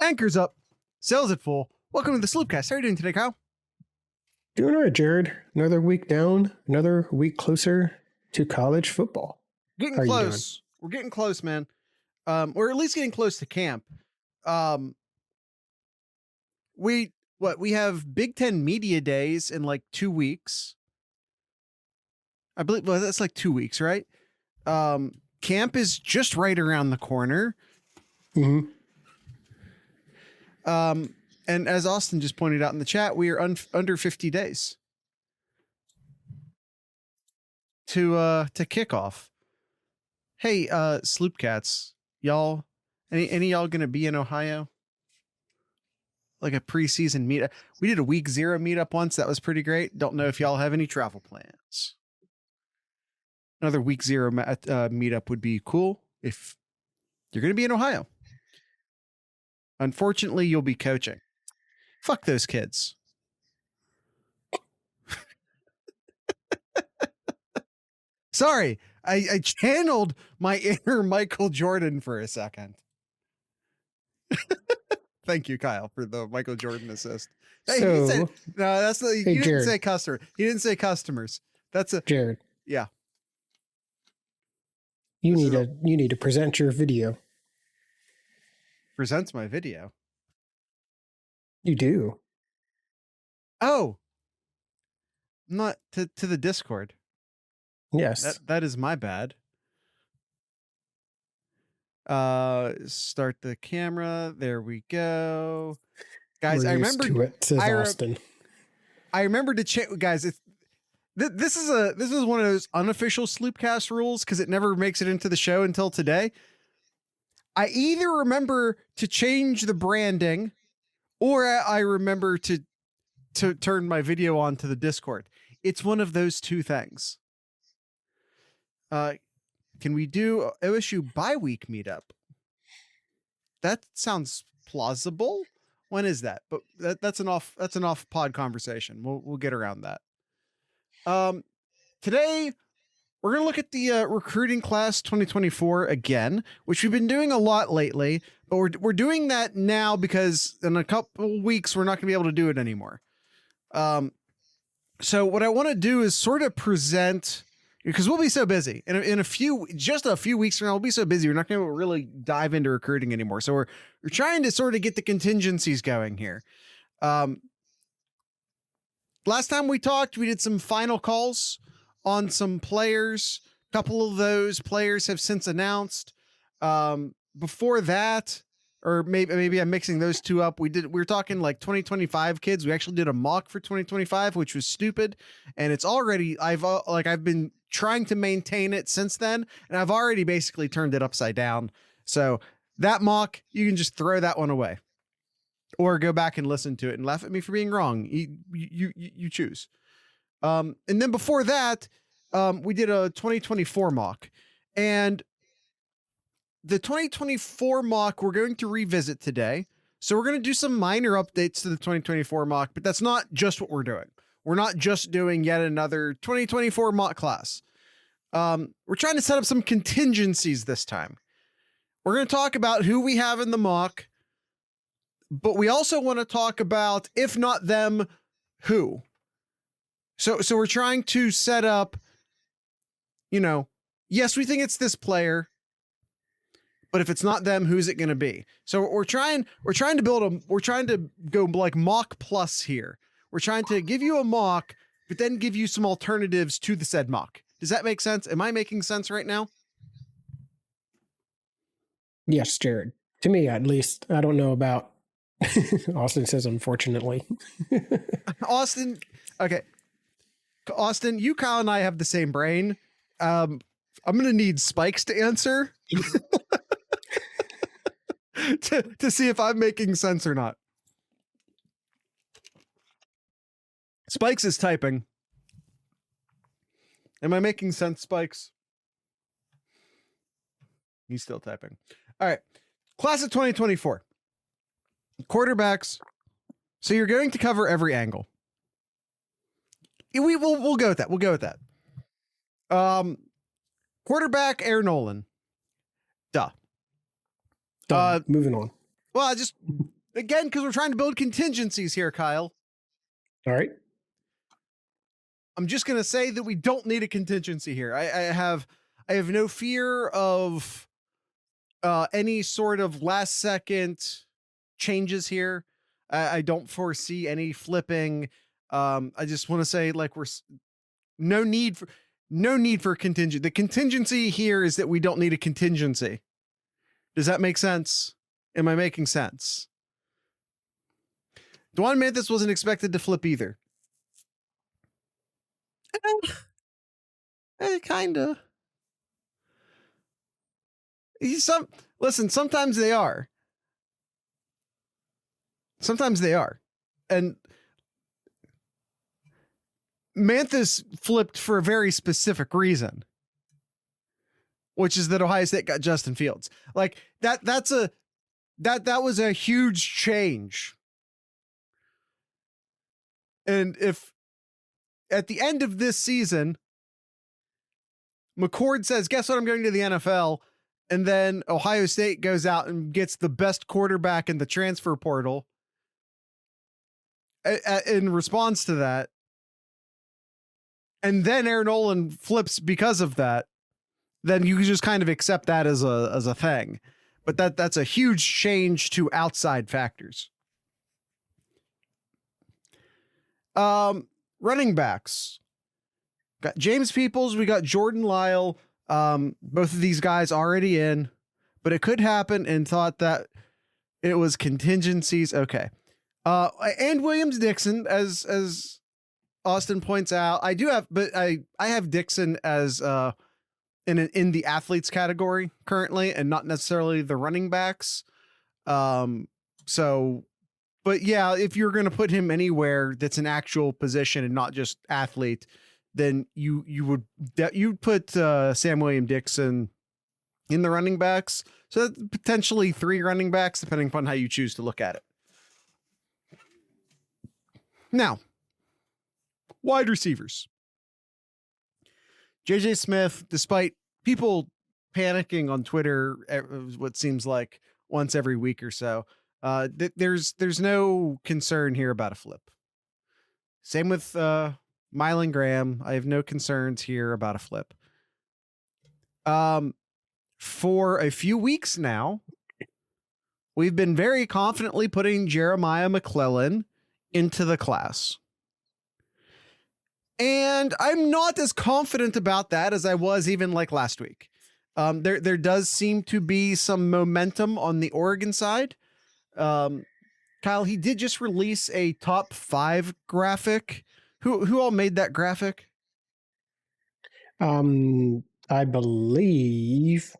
Anchor's up. Sails at full. Welcome to the Sloopcast. How are you doing today, Kyle? Doing all right, Jared. Another week down, another week closer to college football. Getting close. We're getting close, man. We're at least getting close to camp. We have Big Ten Media Days in like 2 weeks. I believe, well, that's like 2 weeks, right? Camp is just right around the corner. Mm-hmm. And as Austin just pointed out in the chat, we are under 50 days to kick off. Hey, Sloopcats, y'all, any y'all gonna be in Ohio? Like a preseason meetup? We did a week 0 meetup once. That was pretty great. Don't know if y'all have any travel plans. Another week 0 meetup would be cool if you're gonna be in Ohio. Unfortunately, you'll be coaching. Fuck those kids. Sorry, I channeled my inner Michael Jordan for a second. Thank you, Kyle, for the Michael Jordan assist. Hey, no, that's the, he didn't say customer. He didn't say customers. That's a Jared. Yeah. You need to present your video. Presents my video. You do. Oh, not to the Discord. Yes. That is my bad. Start the camera. There we go. Guys, I remember it, says Austin. I remember to check, guys. This is one of those unofficial Sloopcast rules because it never makes it into the show until today. I either remember to change the branding or I remember to turn my video on to the Discord. It's one of those two things. Can we do OSU bi-week meetup? That sounds plausible. When is that? But that's an off pod conversation. We'll get around that. Today we're going to look at the recruiting class 2024 again, which we've been doing a lot lately, but we're doing that now because in a couple weeks, we're not going to be able to do it anymore. So what I want to do is sort of present, because we'll be so busy in just a few weeks from now, we'll be so busy. We're not going to really dive into recruiting anymore. So we're trying to sort of get the contingencies going here. Last time we talked, we did some final calls on some players. A couple of those players have since announced. Before that, or maybe I'm mixing those two up. We were talking like 2025 kids. We actually did a mock for 2025, which was stupid. And it's already, I've been trying to maintain it since then. And I've already basically turned it upside down. So that mock, you can just throw that one away or go back and listen to it and laugh at me for being wrong. You choose. And then before that, we did a 2024 mock, and the 2024 mock we're going to revisit today. So we're going to do some minor updates to the 2024 mock, but that's not just what we're doing. We're not just doing yet another 2024 mock class. We're trying to set up some contingencies this time. We're going to talk about who we have in the mock, but we also want to talk about, if not them, who. So we're trying to set up, yes, we think it's this player, but if it's not them, who's it going to be? So we're trying to go like mock plus here. We're trying to give you a mock, but then give you some alternatives to the said mock. Does that make sense? Am I making sense right now? Yes, Jared. To me, at least. I don't know about Austin says, unfortunately. Austin, okay. Austin, you, Kyle, and I have the same brain. I'm going to need Spikes to answer to see if I'm making sense or not. Spikes is typing. Am I making sense, Spikes? He's still typing. All right. Class of 2024. Quarterbacks. So you're going to cover every angle. We'll go with that. We'll go with that. Quarterback, Air Nolan. Duh. Moving on. Well, Again, because we're trying to build contingencies here, Kyle. All right. I'm just going to say that we don't need a contingency here. I have no fear of any sort of last second changes here. I don't foresee any flipping. I just want to say, like, no need for contingent. The contingency here is that we don't need a contingency. Does that make sense? Am I making sense? Dwan Mathis wasn't expected to flip either. Kinda. Listen, sometimes they are. Sometimes they are. And Mathis flipped for a very specific reason, which is that Ohio State got Justin Fields. Like that was a huge change. And if at the end of this season, McCord says, guess what? I'm going to the NFL. And then Ohio State goes out and gets the best quarterback in the transfer portal. In response to that. And then Aaron Nolan flips because of that. Then you can just kind of accept that as a thing. But that's a huge change to outside factors. Running backs. Got James Peoples, we got Jordan Lyle. Both of these guys already in, but it could happen, and thought that it was contingencies. Okay. And Williams Dixon, as Austin points out, I have Dixon as in the athletes category currently, and not necessarily the running backs. But yeah, if you're going to put him anywhere that's an actual position and not just athlete, then you'd put Sam William Dixon in the running backs. So that's potentially 3 running backs, depending upon how you choose to look at it. Now, wide receivers. JJ Smith, despite people panicking on Twitter, what seems like once every week or so, there's no concern here about a flip. Same with Mylan Graham. I have no concerns here about a flip. For a few weeks now, we've been very confidently putting Jeremiah McClellan into the class. And I'm not as confident about that as I was even like last week. There does seem to be some momentum on the Oregon side. Kyle, he did just release a top 5 graphic. Who all made that graphic? I believe.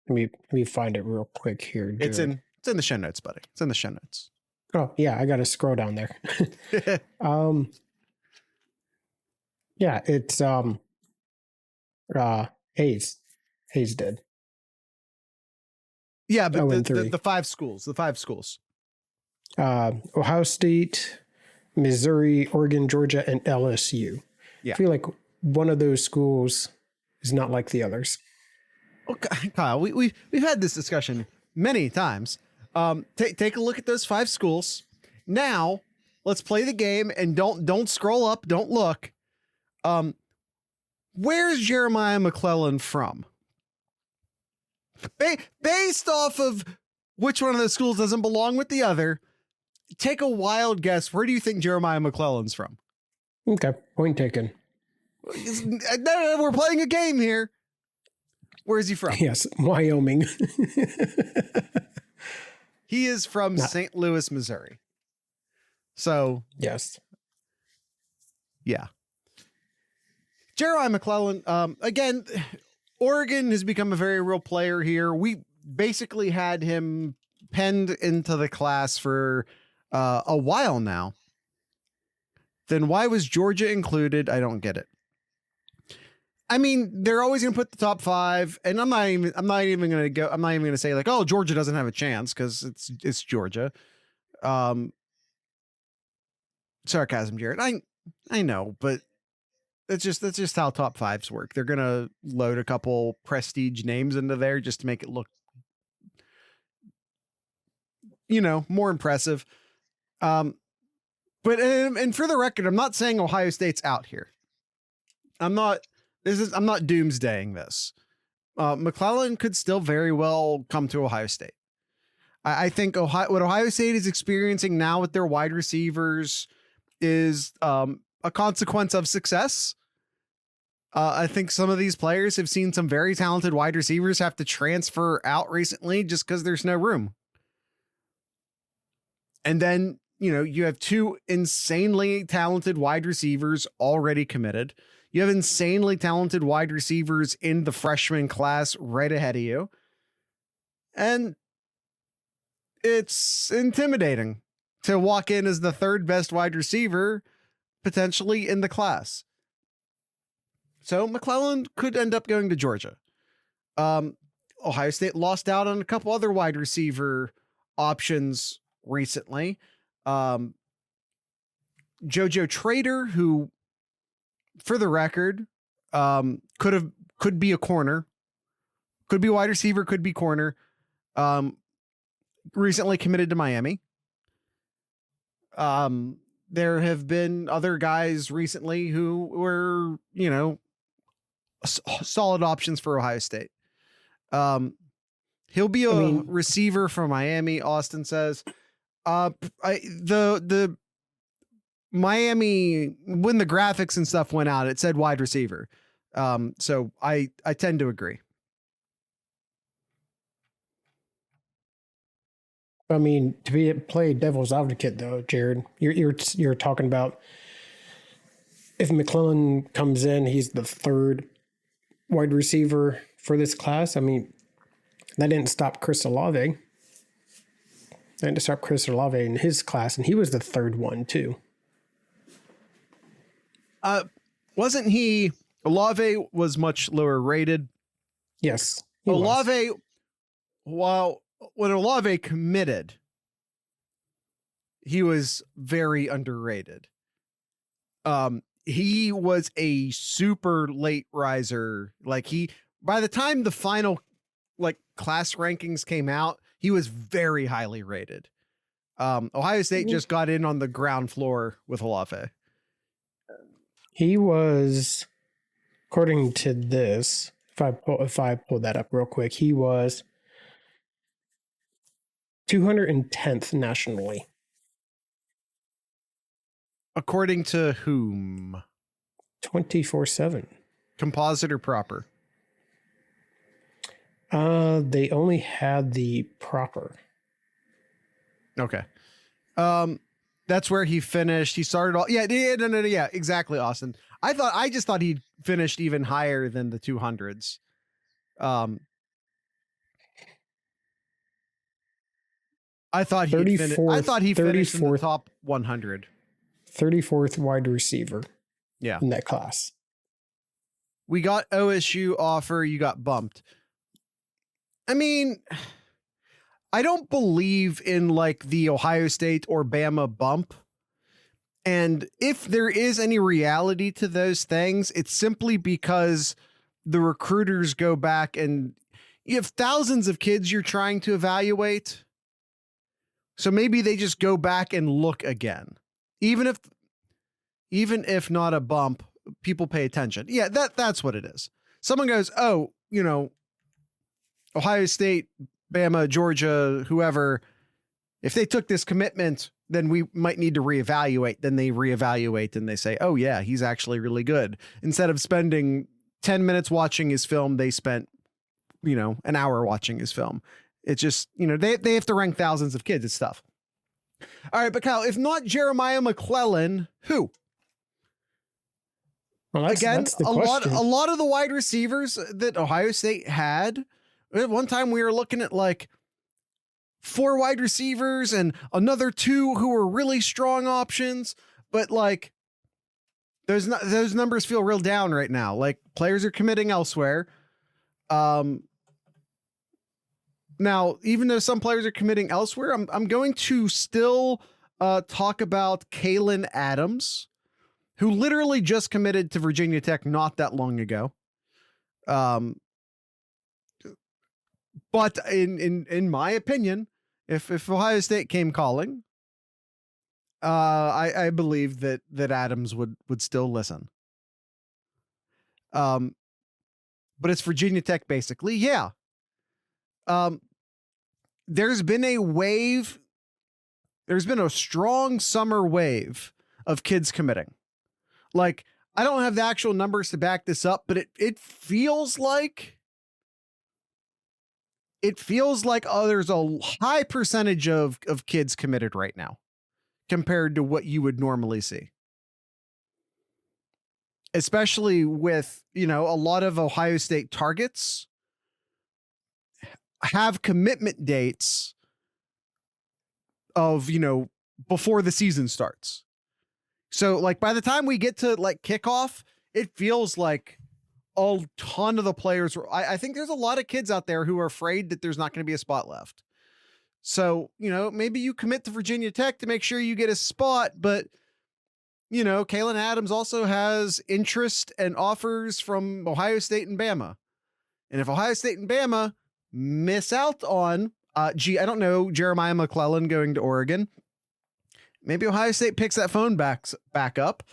Let me find it real quick here. It's in the show notes, buddy. It's in the show notes. Oh yeah, I got to scroll down there. Yeah, it's Hayes. Hayes did. Yeah, but the 5 schools. The 5 schools. Ohio State, Missouri, Oregon, Georgia, and LSU. Yeah. I feel like one of those schools is not like the others. Well, Kyle, we've had this discussion many times. Take a look at those 5 schools. Now, let's play the game and don't scroll up, don't look. Where's Jeremiah McClellan from? Based off of which one of those schools doesn't belong with the other, take a wild guess. Where do you think Jeremiah McClellan's from? Okay, point taken. We're playing a game here. Where is he from? Yes, Wyoming. He is from St. Louis, Missouri. So, yes. Yeah. Jeremiah McClellan, again, Oregon has become a very real player here. We basically had him penned into the class for a while now. Then why was Georgia included? I don't get it. I mean, they're always going to put the top 5, and I'm not even going to say like, oh, Georgia doesn't have a chance because it's Georgia. Sarcasm, Jared. I know, but that's just how top 5s work. They're going to load a couple prestige names into there just to make it look more impressive. But and for the record, I'm not saying Ohio State's out here. I'm not doomsdaying this. McClellan could still very well come to Ohio State. I think what Ohio State is experiencing now with their wide receivers is a consequence of success. I think some of these players have seen some very talented wide receivers have to transfer out recently just because there's no room. And then, you have two insanely talented wide receivers already committed. You have insanely talented wide receivers in the freshman class right ahead of you. And it's intimidating to walk in as the third best wide receiver potentially in the class. So McClellan could end up going to Georgia. Ohio State lost out on a couple other wide receiver options recently. Jojo Trader, who, for the record, could be a corner, could be wide receiver, could be corner. Recently committed to Miami. There have been other guys recently who were, solid options for Ohio State. He'll be a receiver from Miami, Austin says. The Miami, when the graphics and stuff went out, it said wide receiver. So I tend to agree. To play devil's advocate though, Jared, you're talking about if McClellan comes in, he's the third wide receiver for this class. That didn't stop Chris Olave. That didn't stop Chris Olave in his class, and he was the third one too. Wasn't he? Olave was much lower rated. Yes, Olave. Well, when Olave committed, he was very underrated. He was a super late riser. By the time the final class rankings came out, he was very highly rated. Ohio State just got in on the ground floor with Olave. He was, according to this, if I pull that up real quick, he was 210th nationally. According to whom? 24/7. Composite or proper? They only had the proper. Okay. That's where he finished. He started all. Yeah, exactly, Austin. I just thought he finished even higher than the 200s. I thought he finished in the top 100. 34th wide receiver. Yeah. In that class. We got OSU offer, you got bumped. I don't believe in the Ohio State or Bama bump. And if there is any reality to those things, it's simply because the recruiters go back and you have thousands of kids you're trying to evaluate. So maybe they just go back and look again. Even if not a bump, people pay attention. Yeah, that's what it is. Someone goes, oh, Ohio State, Bama, Georgia, whoever, if they took this commitment, then we might need to reevaluate. Then they reevaluate and they say, oh yeah, he's actually really good. Instead of spending 10 minutes watching his film, they spent, an hour watching his film. It's just, they have to rank thousands of kids. It's tough. All right, but Kyle, if not Jeremiah McClellan, who? Well, that's the question. A lot of the wide receivers that Ohio State had, at one time we were looking at 4 wide receivers and another 2 who were really strong options, but those numbers feel real down right now. Players are committing elsewhere. Now, even though some players are committing elsewhere, I'm going to still talk about Kalen Adams, who literally just committed to Virginia Tech not that long ago. But in my opinion, If Ohio State came calling, I believe that Adams would still listen. But it's Virginia Tech basically. Yeah. There's been a wave. There's been a strong summer wave of kids committing. Like, I don't have the actual numbers to back this up, but it feels like there's a high percentage of kids committed right now compared to what you would normally see. Especially with, a lot of Ohio State targets have commitment dates of, before the season starts. So like by the time we get to like kickoff, it feels like a ton of the players. I think there's a lot of kids out there who are afraid that there's not going to be a spot left. So, maybe you commit to Virginia Tech to make sure you get a spot, but Kalen Adams also has interest and offers from Ohio State and Bama. And if Ohio State and Bama miss out on, I don't know, Jeremiah McClellan going to Oregon, maybe Ohio State picks that phone back up,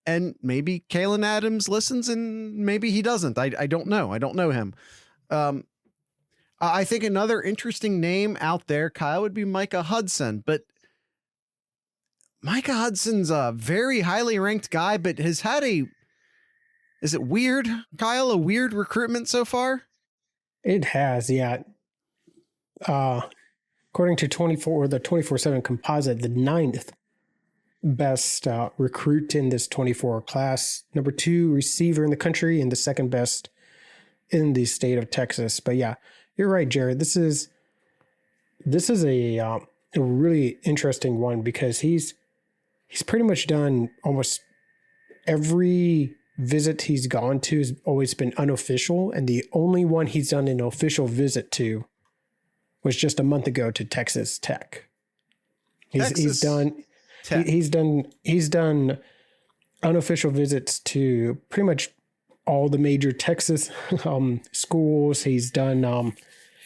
and maybe Kalen Adams listens and maybe he doesn't. I don't know. I don't know him. I think another interesting name out there, Kyle, would be Micah Hudson, but Micah Hudson's a very highly ranked guy, but has had is it weird, Kyle, a weird recruitment so far? It has, yeah. According to the 24/7 composite, the 9th best recruit in this 24 class, number 2 receiver in the country, and the 2nd best in the state of Texas. But yeah, you're right, Jared. This is a really interesting one because he's pretty much done almost every visit he's gone to has always been unofficial, and the only one he's done an official visit to was just a month ago to Texas Tech. He's done unofficial visits to pretty much all the major Texas schools. He's done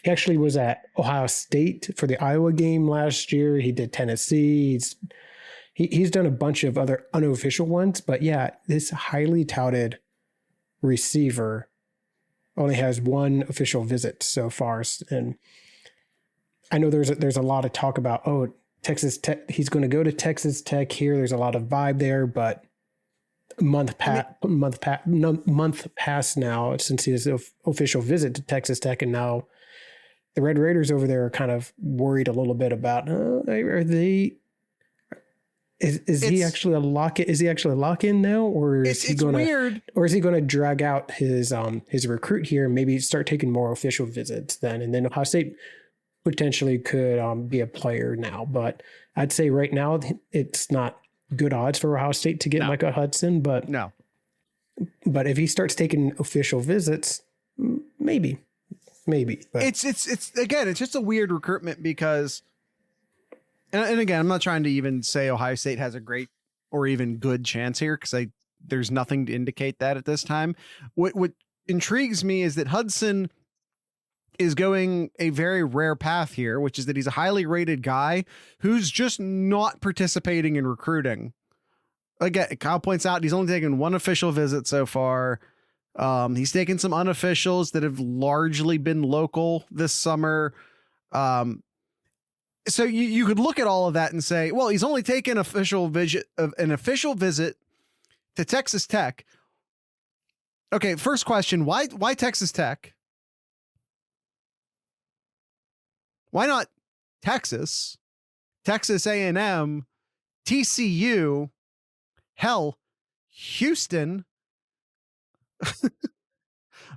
he actually was at Ohio State for the Iowa game last year. He did Tennessee. He's done a bunch of other unofficial ones, but yeah, this highly touted receiver only has one official visit so far. And I know there's a lot of talk about, Texas Tech, he's going to go to Texas Tech here. There's a lot of vibe there, but month past now since his official visit to Texas Tech, and now the Red Raiders over there are kind of worried a little bit about, Is he actually a lock-in? Is he actually a lock-in now, or is he going to? Or is he going to drag out his recruit here and maybe start taking more official visits then? And then Ohio State potentially could be a player now, but I'd say right now it's not good odds for Ohio State to get Micah Hudson. But but if he starts taking official visits, maybe. But it's again, it's just a weird recruitment because. And again, I'm not trying to even say Ohio State has a great or even good chance here because there's nothing to indicate that at this time. What intrigues me is that Hudson is going a very rare path here, which is that he's a highly rated guy who's just not participating in recruiting. Again, Kyle points out he's only taken one official visit so far. He's taken some unofficials that have largely been local this summer. So you could look at all of that and say, well, he's only taken an official visit to Texas Tech. Okay, first question, why Texas Tech? Why not Texas, Texas A&M, TCU, hell, Houston?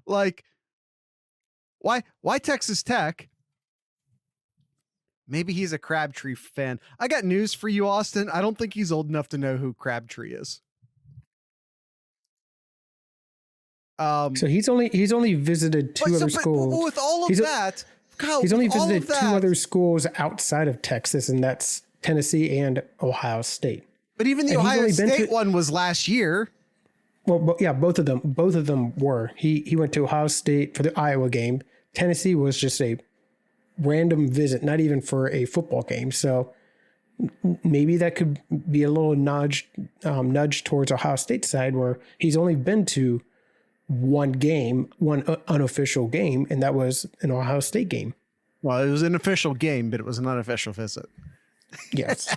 Like, why Texas Tech? Maybe he's a Crabtree fan. I got news for you, Austin. I don't think he's old enough to know who Crabtree is. So he's only visited two other schools. With all of that, Kyle, he's only visited two other schools outside of Texas, and that's Tennessee and Ohio State. But even the Ohio State one was last year. Well, yeah, both of them were. He went to Ohio State for the Iowa game. Tennessee was just a random visit, not even for a football game. So maybe that could be a little nudge towards Ohio State's side, where he's only been to one game, one unofficial game, and that was an Ohio State game. Well, it was an official game, but it was an unofficial visit. Yes.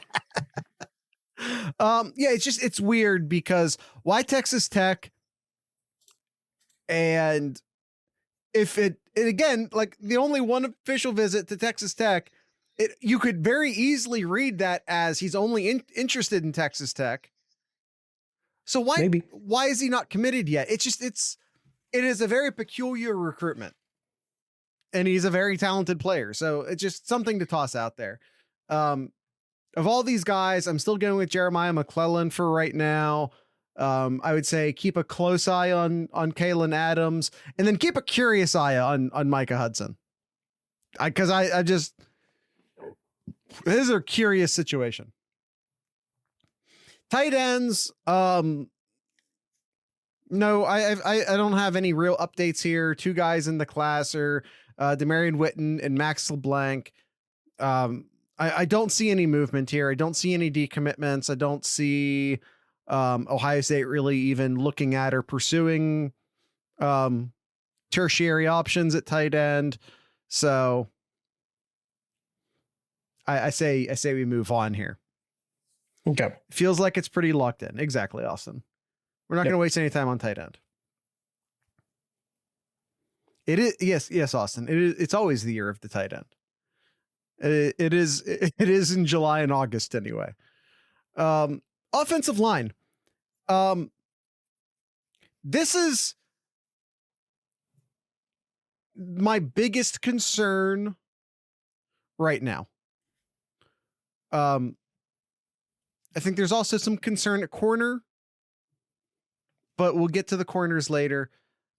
Yeah, it's weird because why Texas Tech? And if it again, like the only one official visit to Texas Tech, you could very easily read that as he's only interested in Texas Tech. So why is he not committed yet? It is a very peculiar recruitment, and he's a very talented player. So it's just something to toss out there. Of all these guys, I'm still going with Jeremiah McClellan for right now. I would say keep a close eye on Kalen Adams, and then keep a curious eye on Micah Hudson. Because I just, this is a curious situation. Tight ends, no, I don't have any real updates here. Two guys in the class are Demarion Witten and Max LeBlanc. I don't see any movement here. I don't see any decommitments. I don't see Ohio State really even looking at or pursuing tertiary options at tight end. So I say we move on here. Okay. Feels like it's pretty locked in. Exactly, Austin. We're not going to waste any time on tight end. It is yes, Austin. It's always the year of the tight end. It is in July and August anyway. Offensive line. This is my biggest concern right now. I think there's also some concern at corner, but we'll get to the corners later.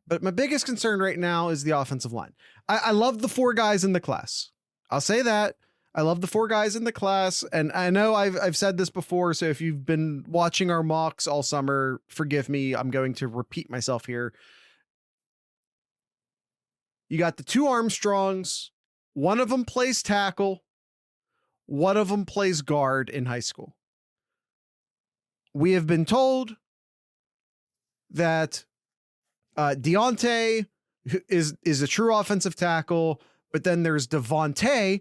But my biggest concern right now is the offensive line. I love the 4 guys in the class. I'll say that. I love the 4 guys in the class. And I know I've said this before, so if you've been watching our mocks all summer, forgive me. I'm going to repeat myself here. You got the 2 Armstrongs. One of them plays tackle. One of them plays guard in high school. We have been told that Deontay is a true offensive tackle, but then there's Devontae,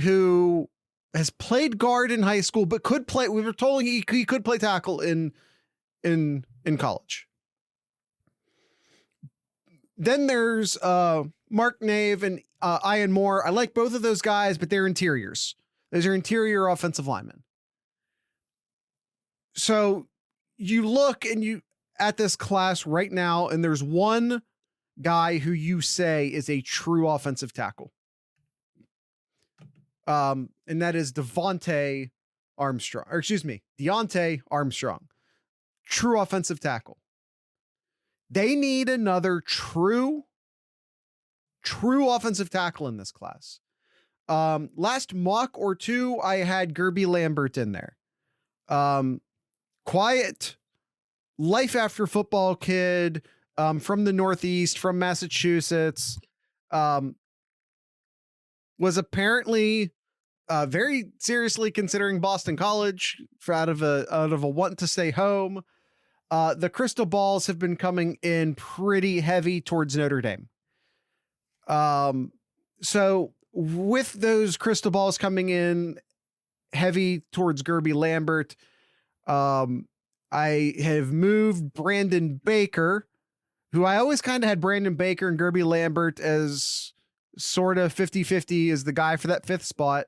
who has played guard in high school, but could play. We were told he could play tackle in college. Then there's Mark Nave and Ian Moore. I like both of those guys, but they're interiors. Those are interior offensive linemen. So you look at this class right now, and there's one guy who you say is a true offensive tackle. And that is Deontay Armstrong, true offensive tackle. They need another true offensive tackle in this class. Last mock or two, I had Guerby Lambert in there. Quiet life after football kid, from the Northeast, from Massachusetts, was apparently very seriously considering Boston College out of a want to stay home. The crystal balls have been coming in pretty heavy towards Notre Dame. So with those crystal balls coming in heavy towards Guerby Lambert, I have moved Brandon Baker, who I always kind of had Brandon Baker and Guerby Lambert as sort of 50-50 as the guy for that 5th spot.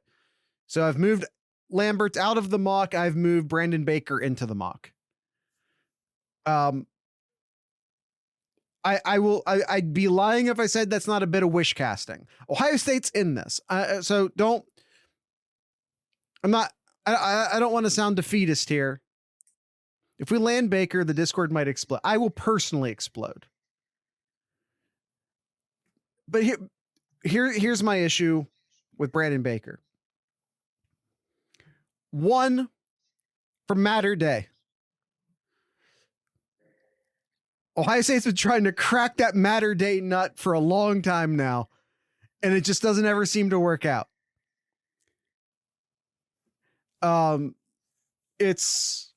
So I've moved Lambert out of the mock. I've moved Brandon Baker into the mock. I'd be lying if I said that's not a bit of wish casting. Ohio State's in this. So I don't want to sound defeatist here. If we land Baker, the Discord might explode. I will personally explode. But here's my issue with Brandon Baker. One, from Matter Day. Ohio State's been trying to crack that Matter Day nut for a long time now. and it just doesn't ever seem to work out. It's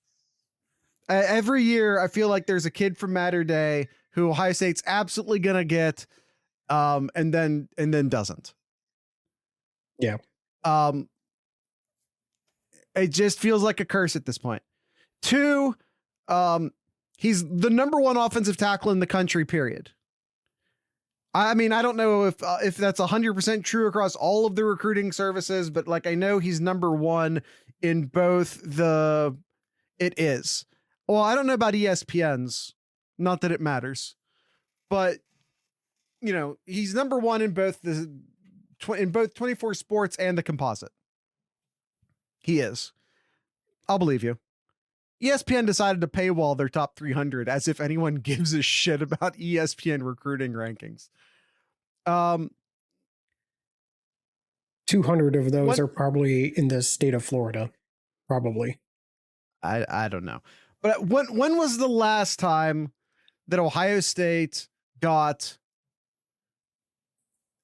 every year I feel like there's a kid from Mater Day who Ohio State's absolutely gonna get, and then doesn't. Yeah. It just feels like a curse at this point. 2, he's the number 1 offensive tackle in the country, period. I mean, I don't know if that's 100% true across all of the recruiting services, but like, I know he's number 1 in both it is. Well, I don't know about ESPN's, not that it matters, but you know, he's number 1 in both in both 24 Sports and the Composite. He is. I'll believe you. ESPN decided to paywall their top 300 as if anyone gives a shit about ESPN recruiting rankings. 200 of those are probably in the state of Florida. Probably. I don't know. But when was the last time that Ohio State got,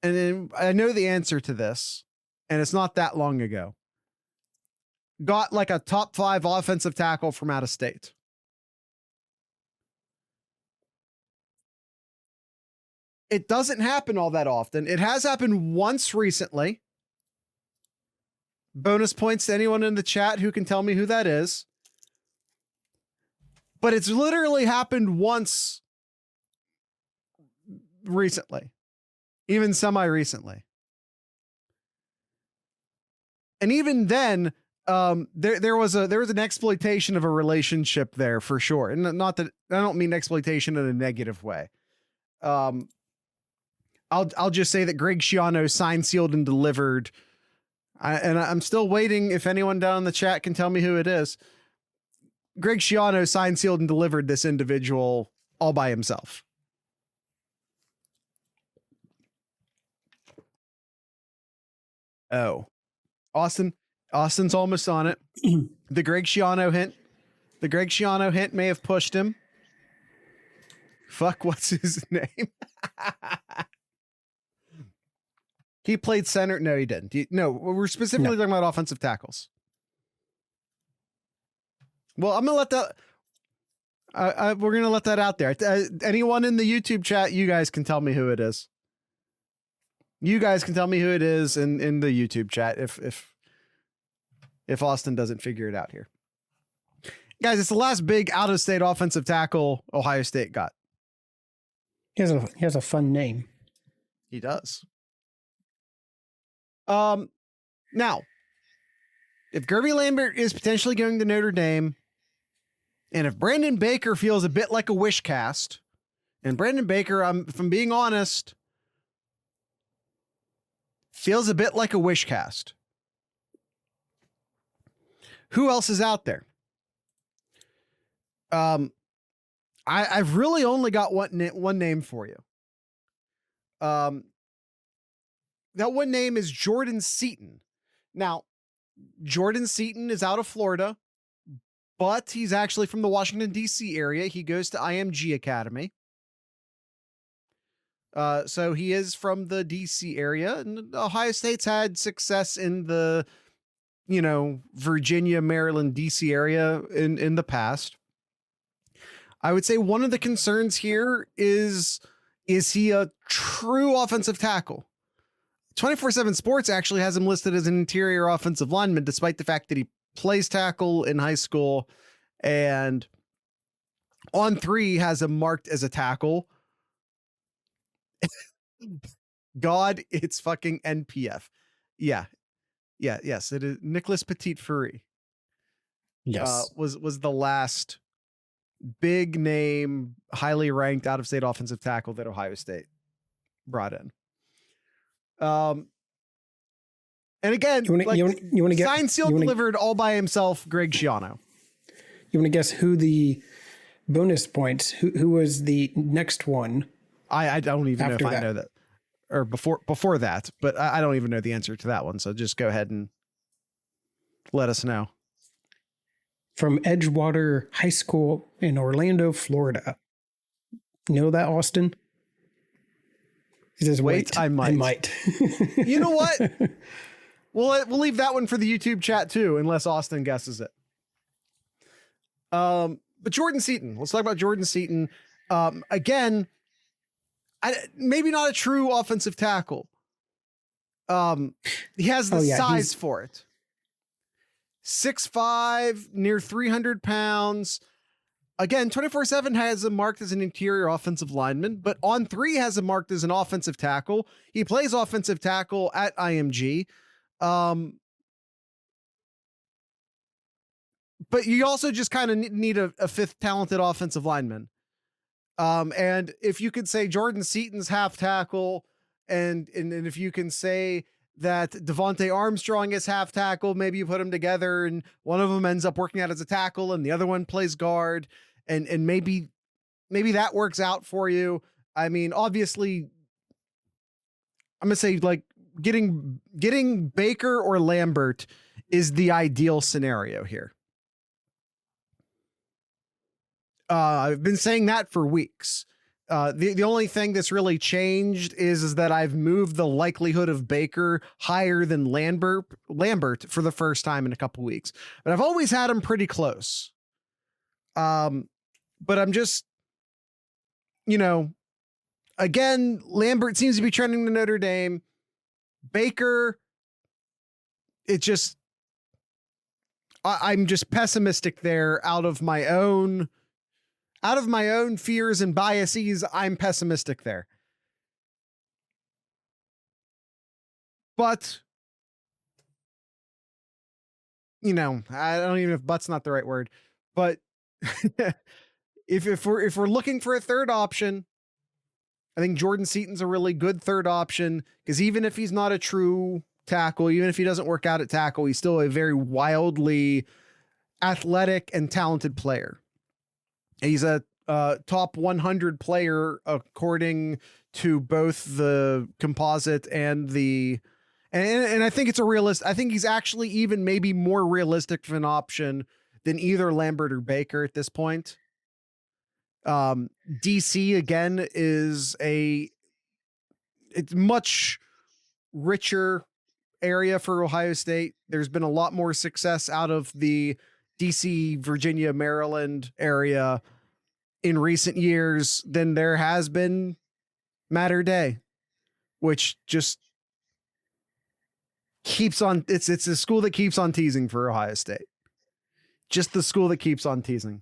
and then I know the answer to this, and it's not that long ago, got like a top 5 offensive tackle from out of state? It doesn't happen all that often. It has happened once recently. Bonus points to anyone in the chat who can tell me who that is. But it's literally happened once recently, even semi-recently. And even then, there was an exploitation of a relationship there for sure. And not that I don't mean exploitation in a negative way. I'll just say that Greg Schiano signed, sealed, and delivered. I'm still waiting if anyone down in the chat can tell me who it is. Greg Schiano signed, sealed, and delivered this individual all by himself. Oh, Austin's almost on it. The Greg Schiano hint may have pushed him. Fuck, what's his name? He played center. No, he didn't. No, we're specifically talking about offensive tackles. Well, I'm going to let that, we're going to let that out there. Anyone in the YouTube chat, you guys can tell me who it is. You guys can tell me who it is in the YouTube chat if Austin doesn't figure it out here. Guys, it's the last big out-of-state offensive tackle Ohio State got. He has a fun name. He does. Now, if Guerby Lambert is potentially going to Notre Dame, and if Brandon Baker feels a bit like a wish cast, and Brandon Baker, if I'm being honest, feels a bit like a wish cast, who else is out there? I've really only got one name for you. That one name is Jordan Seaton. Now, Jordan Seaton is out of Florida, but he's actually from the Washington, D.C. area. He goes to IMG Academy. So he is from the D.C. area, and Ohio State's had success in the, Virginia, Maryland, D.C. area in the past. I would say one of the concerns here is he a true offensive tackle? 24/7 Sports actually has him listed as an interior offensive lineman, despite the fact that he plays tackle in high school, and On 3 has him marked as a tackle. God, it's fucking NPF. Yes, it is. Nicholas Petit-Free. Yes, was the last big name, highly ranked out-of-state offensive tackle that Ohio State brought in. And again, you want to get signed, sealed, delivered all by himself, Greg Schiano. You want to guess who the bonus points? Who was the next one? I don't even know if I know that, or before that, but I don't even know the answer to that one. So just go ahead and let us know. From Edgewater High School in Orlando, Florida. Know that, Austin? He says, wait, I might. You know what? We'll leave that one for the YouTube chat too, unless Austin guesses it. But Jordan Seaton, let's talk about Jordan Seaton. Again, maybe not a true offensive tackle. He has the size for it. 6'5", near 300 pounds. Again, 24/7 has him marked as an interior offensive lineman, but On 3 has him marked as an offensive tackle. He plays offensive tackle at IMG. But you also just kind of need a fifth talented offensive lineman. And if you could say Jordan Seaton's half tackle, and if you can say that Devontae Armstrong is half tackle, maybe you put them together and one of them ends up working out as a tackle and the other one plays guard, and maybe that works out for you. I mean, obviously, I'm gonna say like getting Baker or Lambert is the ideal scenario here. I've been saying that for weeks. The only thing that's really changed is that I've moved the likelihood of Baker higher than Lambert for the first time in a couple weeks, but I've always had him pretty close. But I'm just, again, Lambert seems to be trending to Notre Dame. Baker, I'm just pessimistic there out of my own fears and biases. I'm pessimistic there. But, I don't even know if but's not the right word, but if we're looking for a third option, I think Jordan Seaton's a really good third option, because even if he's not a true tackle, even if he doesn't work out at tackle, he's still a very wildly athletic and talented player. He's a top 100 player according to both the composite and I think it's I think he's actually even maybe more realistic of an option than either Lambert or Baker at this point. DC again it's much richer area for Ohio State. There's been a lot more success out of the DC, Virginia, Maryland area in recent years than there has been Mater Dei, which just keeps on. It's a school that keeps on teasing for Ohio State. Just the school that keeps on teasing.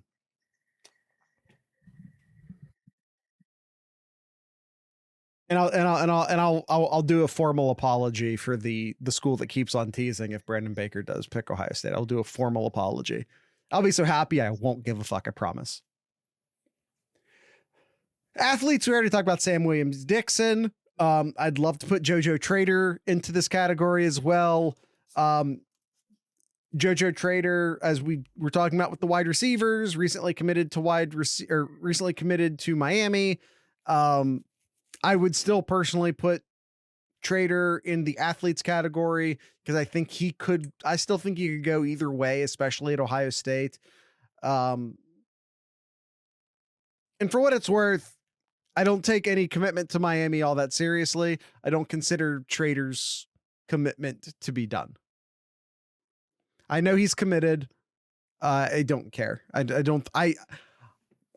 And I'll do a formal apology for the school that keeps on teasing if Brandon Baker does pick Ohio State. I'll do a formal apology. I'll be so happy I won't give a fuck, I promise. Athletes, we already talked about Sam Williams-Dixon. I'd love to put JoJo Trader into this category as well. JoJo Trader, as we were talking about with the wide receivers, recently committed to Miami. I would still personally put Trader in the athletes category because I still think he could go either way, especially at Ohio State. And for what it's worth, I don't take any commitment to Miami all that seriously. I don't consider Trader's commitment to be done. I know he's committed. I don't care.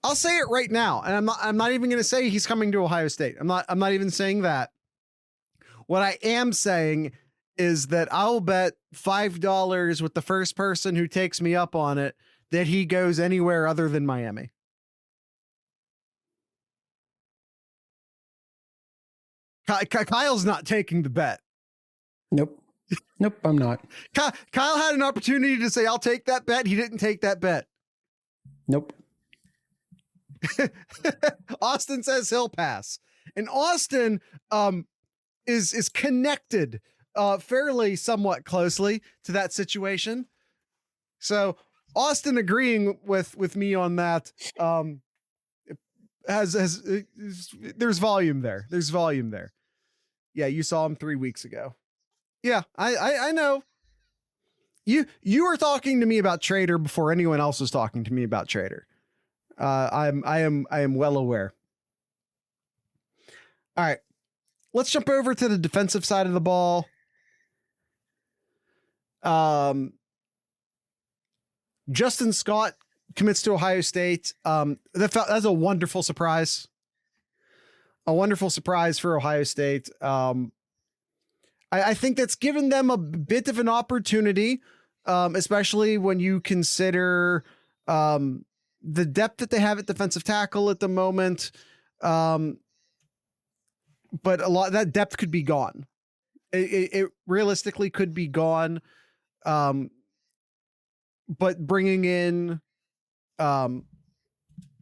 I'll say it right now, and I'm not even going to say he's coming to Ohio State. I'm not even saying that. What I am saying is that I'll bet $5 with the first person who takes me up on it that he goes anywhere other than Miami. Kyle's not taking the bet. Nope, I'm not. Kyle had an opportunity to say, I'll take that bet. He didn't take that bet. Nope. Austin says he'll pass. And Austin is connected fairly somewhat closely to that situation. So Austin agreeing with me on that there's volume there. There's volume there. Yeah, you saw him 3 weeks ago. Yeah, I know. You were talking to me about Trader before anyone else was talking to me about Trader. I am well aware. All right, let's jump over to the defensive side of the ball. Justin Scott commits to Ohio State. That's a wonderful surprise. A wonderful surprise for Ohio State. I think that's given them a bit of an opportunity, especially when you consider the depth that they have at defensive tackle at the moment. But a lot of that depth could be gone. It realistically could be gone. But bringing in,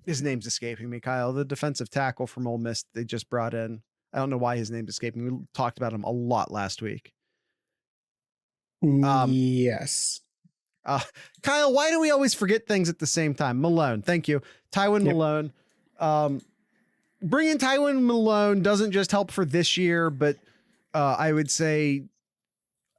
his name's escaping me, Kyle, the defensive tackle from Ole Miss they just brought in. I don't know why his name's escaping me. We talked about him a lot last week. Yes. Kyle, why do we always forget things at the same time? Malone. Thank you. Tywin Malone. Bringing Tywin Malone doesn't just help for this year, but I would say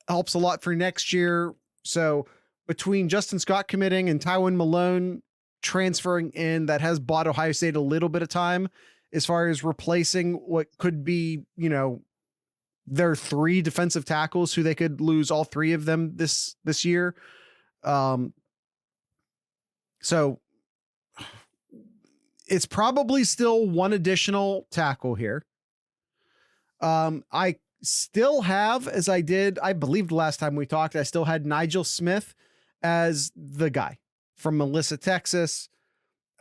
helps a lot for next year. So between Justin Scott committing and Tywin Malone transferring in, that has bought Ohio State a little bit of time as far as replacing what could be, their 3 defensive tackles who they could lose all 3 of them this year. So it's probably still one additional tackle here. I still have, as I did, I believe the last time we talked, I still had Nigel Smith as the guy from Melissa, Texas.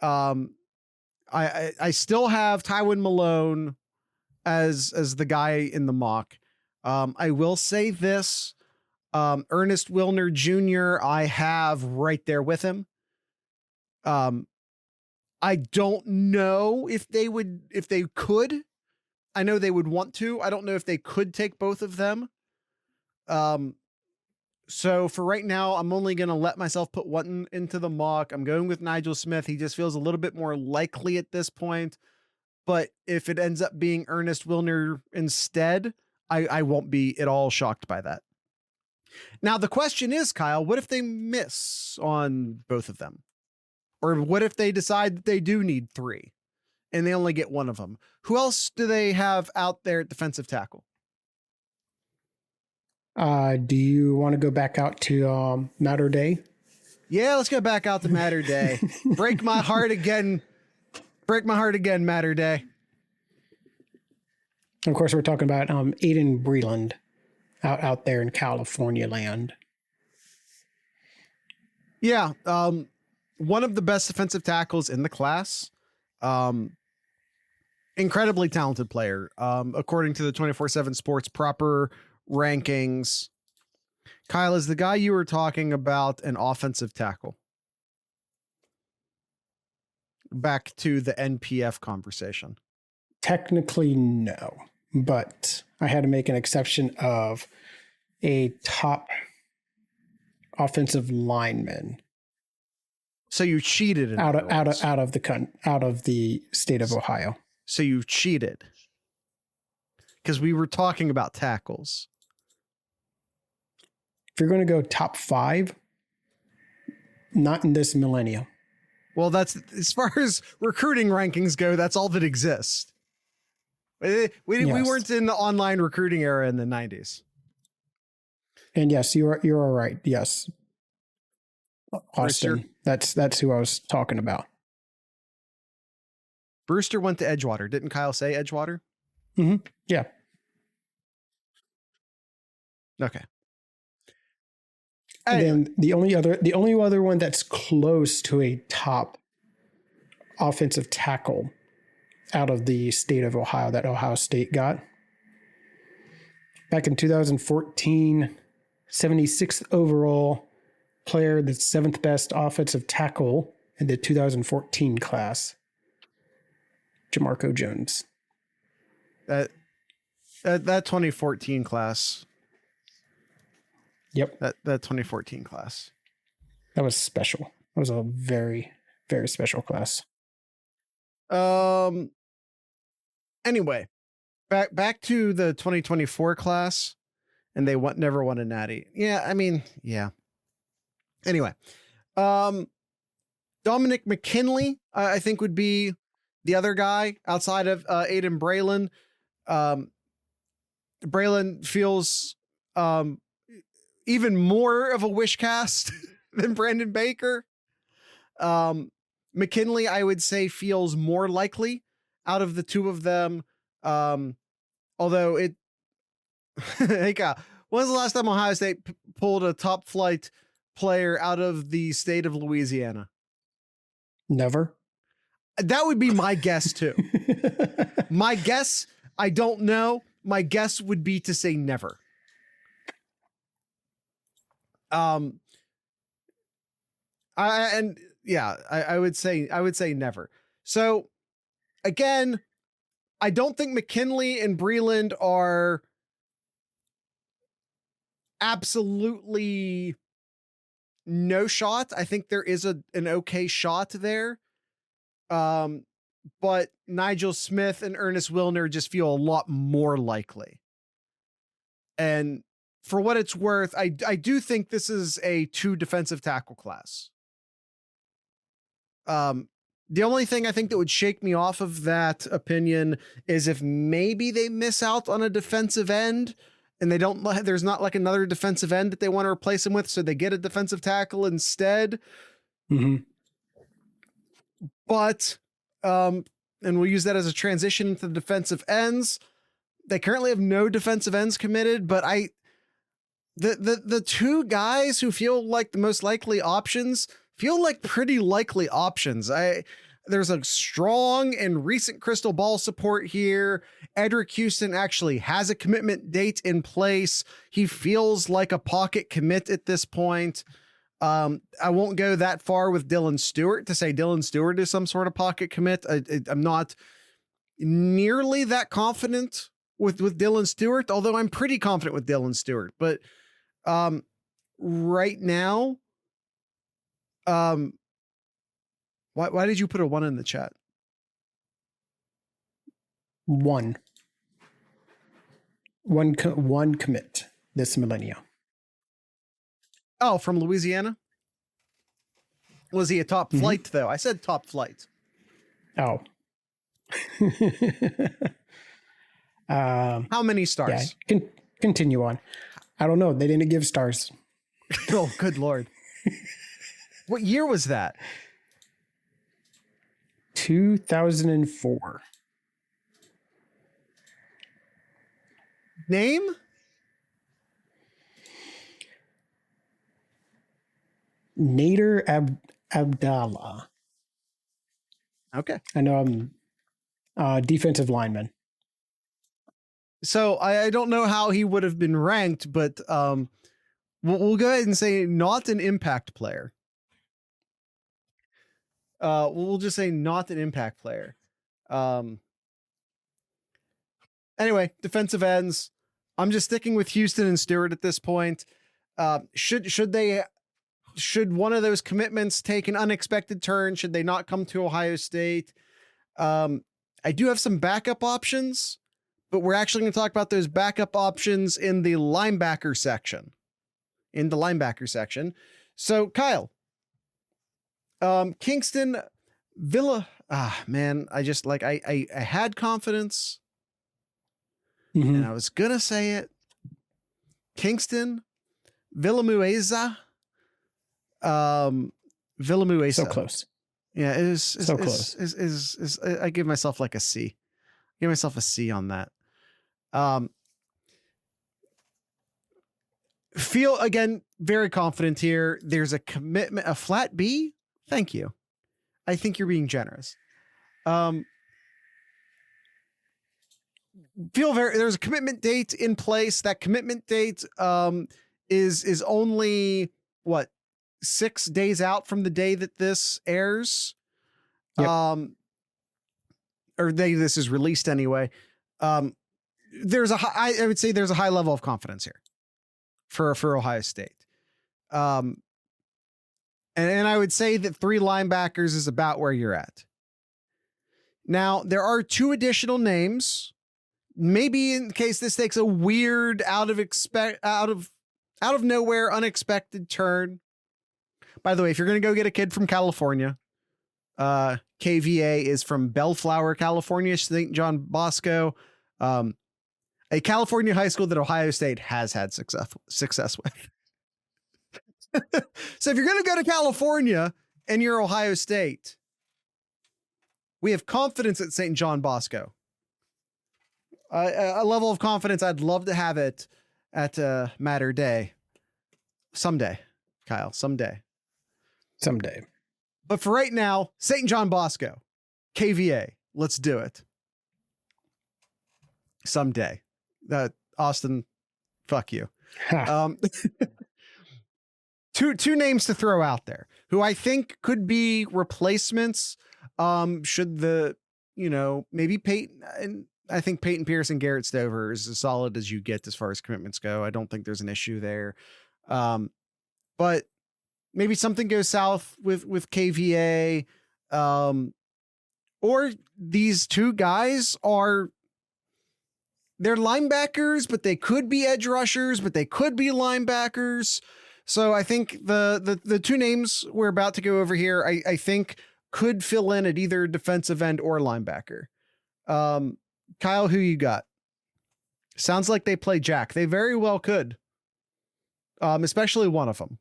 I still have Tywin Malone as the guy in the mock. I will say this, Ernest Willor Jr. I have right there with him. I don't know if they could. I know they would want to. I don't know if they could take both of them. So for right now, I'm only going to let myself put one into the mock. I'm going with Nigel Smith. He just feels a little bit more likely at this point. But if it ends up being Ernest Willor instead, I won't be at all shocked by that. Now, the question is, Kyle, what if they miss on both of them? Or what if they decide that they do need 3 and they only get one of them? Who else do they have out there at defensive tackle? Do you want to go back out to Matter Day? Yeah, let's go back out to Matter Day. Break my heart again. Break my heart again, Matter Day. Of course, we're talking about Aydin Breland out there in California land. Yeah, one of the best defensive tackles in the class. Incredibly talented player. According to the 24/7 Sports proper rankings, Kyle, is the guy you were talking about an offensive tackle? Back to the NPF conversation. Technically, no, but I had to make an exception of a top offensive lineman. So you cheated out of the state of Ohio. So you cheated because we were talking about tackles. If you're going to go top 5, not in this millennium. Well, that's as far as recruiting rankings go. That's all that exists. We weren't in the online recruiting era in the 90s. And yes, you're all right. Yes, Austin. Brewster. That's who I was talking about. Brewster went to Edgewater. Didn't Kyle say Edgewater? Mm-hmm. Yeah. Okay. And then the only other one that's close to a top offensive tackle out of the state of Ohio that Ohio State got back in 2014, 76th overall player, the 7th best offensive tackle in the 2014 class, Jamarco Jones. That 2014 class. Yep. That 2014 class. That was special. That was a very, very special class. Anyway, back to the 2024 class, and they never won a natty. Yeah, I mean, yeah. Anyway, Dominick McKinley, I think would be the other guy outside of Aydin Breland. Breland feels even more of a wish cast than Brandon Baker. McKinley, I would say, feels more likely out of the two of them. Although it, like, when was the last time Ohio State pulled a top flight player out of the state of Louisiana? Never. That would be my guess too. My guess, I don't know. My guess would be to say never. I would say never. So again, I don't think McKinley and Breland are absolutely no shot. I think there is an okay shot there. But Nigel Smith and Ernest Willor just feel a lot more likely. And for what it's worth, I do think this is a 2 defensive tackle class. The only thing I think that would shake me off of that opinion is if maybe they miss out on a defensive end and there's not like another defensive end that they want to replace him with, so they get a defensive tackle instead. Mm-hmm. But, and we'll use that as a transition into the defensive ends. They currently have no defensive ends committed, but the 2 guys who feel like the most likely options feel like pretty likely options. There's a strong and recent crystal ball support here. Eddrick Houston actually has a commitment date in place. He feels like a pocket commit at this point. I won't go that far with Dylan Stewart to say Dylan Stewart is some sort of pocket commit. I'm not nearly that confident with Dylan Stewart, although I'm pretty confident with Dylan Stewart. But right now, why did you put a 1 in the chat? 1 commit this millennium. Oh, from Louisiana? Was he a top flight, though? I said top flight. Oh. How many stars? Yeah, continue on. I don't know. They didn't give stars. Oh, good Lord. What year was that? 2004. Name? Nader Abdallah. Okay. I know I'm defensive lineman. So I don't know how he would have been ranked, but we'll go ahead and say not an impact player. We'll just say not an impact player. Anyway, defensive ends. I'm just sticking with Houston and Stewart at this point. Should one of those commitments take an unexpected turn? Should they not come to Ohio State? I do have some backup options, but we're actually going to talk about those backup options in the linebacker section. So Kyle, Kyngstonn I had confidence and I was going to say it. Kyngstonn Viliamu-Asa. Viliamu-Asa. So close. Yeah, it is so close. I give myself like a C. Give myself a C on that. Feel again very confident here. There's a commitment, a flat B. Thank you. I think you're being generous. There's a commitment date in place. That commitment date is only 6 days out from the day that this airs. Yep. This is released anyway. I would say there's a high level of confidence here for Ohio State. And I would say that 3 linebackers is about where you're at. Now, there are 2 additional names. Maybe in case this takes a weird out of nowhere unexpected turn. By the way, if you're going to go get a kid from California, KVA is from Bellflower, California, St. John Bosco. A California high school that Ohio State has had success with. So if you're going to go to California and you're Ohio State, we have confidence at St. John Bosco. A level of confidence I'd love to have it at Matter Day. Someday, Kyle, someday. But for right now, St. John Bosco, KVA, let's do it. Someday. Austin, fuck you. Two names to throw out there who I think could be replacements. Should maybe Peyton, and I think Peyton Pierce and Garrett Stover is as solid as you get as far as commitments go. I don't think there's an issue there. But maybe something goes south with KVA. Or these two guys they're linebackers, but they could be edge rushers, but they could be linebackers. So I think the two names we're about to go over here, I think could fill in at either defensive end or linebacker. Kyle, who you got? Sounds like they play Jack. They very well could. Especially one of them.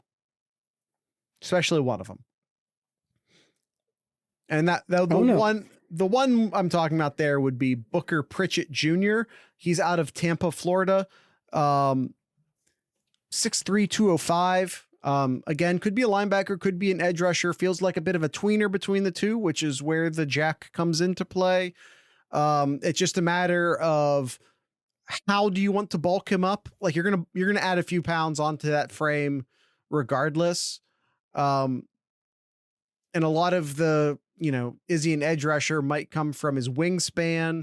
And the one I'm talking about there would be Booker Pritchett Jr. He's out of Tampa, Florida. 6'3", 205. Again, could be a linebacker, could be an edge rusher. Feels like a bit of a tweener between the two, which is where the Jack comes into play. It's just a matter of how do you want to bulk him up? Like you're gonna add a few pounds onto that frame, regardless. And a lot of the is he an edge rusher might come from his wingspan,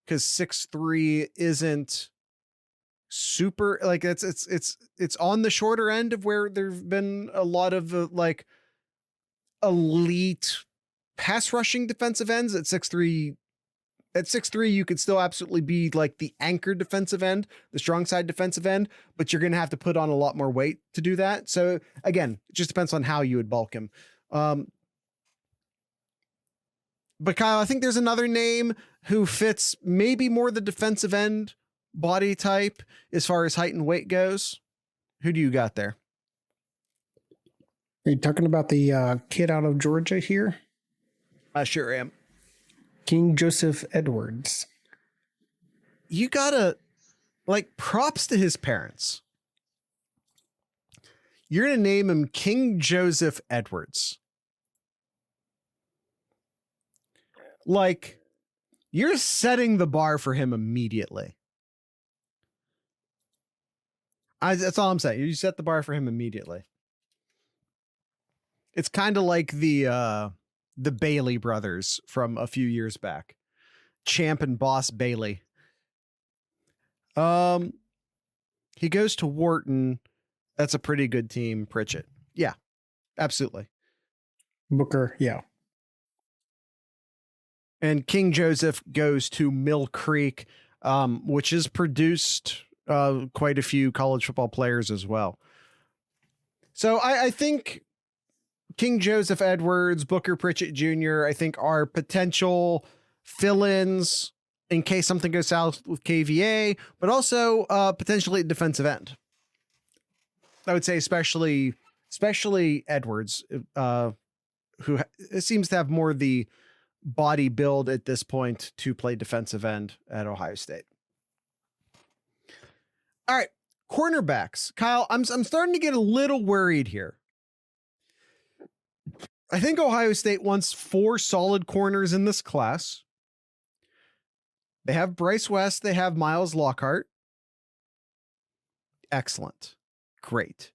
because 6'3" isn't super, like it's on the shorter end of where there've been a lot of like elite pass rushing defensive ends. At 6'3", you could still absolutely be like the anchor defensive end, the strong side defensive end, but you're going to have to put on a lot more weight to do that. So again, it just depends on how you would bulk him. But Kyle, I think there's another name who fits maybe more the defensive end body type as far as height and weight goes. Who do you got there? Are you talking about the kid out of Georgia here? I sure am. King Joseph Edwards. You gotta, props to his parents. You're gonna name him King Joseph Edwards. You're setting the bar for him immediately. That's all I'm saying. You set the bar for him immediately. It's kind of like the Bailey brothers from a few years back. Champ and Boss Bailey. He goes to Wharton. That's a pretty good team, Pritchett. Yeah, absolutely. Booker, yeah. And King Joseph goes to Mill Creek, which has produced quite a few college football players as well. So I think King Joseph Edwards, Booker Pritchett Jr., I think are potential fill-ins in case something goes south with KVA, but also potentially at defensive end. I would say especially Edwards, who seems to have more the body build at this point to play defensive end at Ohio State. All right, cornerbacks. Kyle, I'm starting to get a little worried here. I think Ohio State wants 4 solid corners in this class. They have Bryce West. They have Miles Lockhart. Excellent. Great.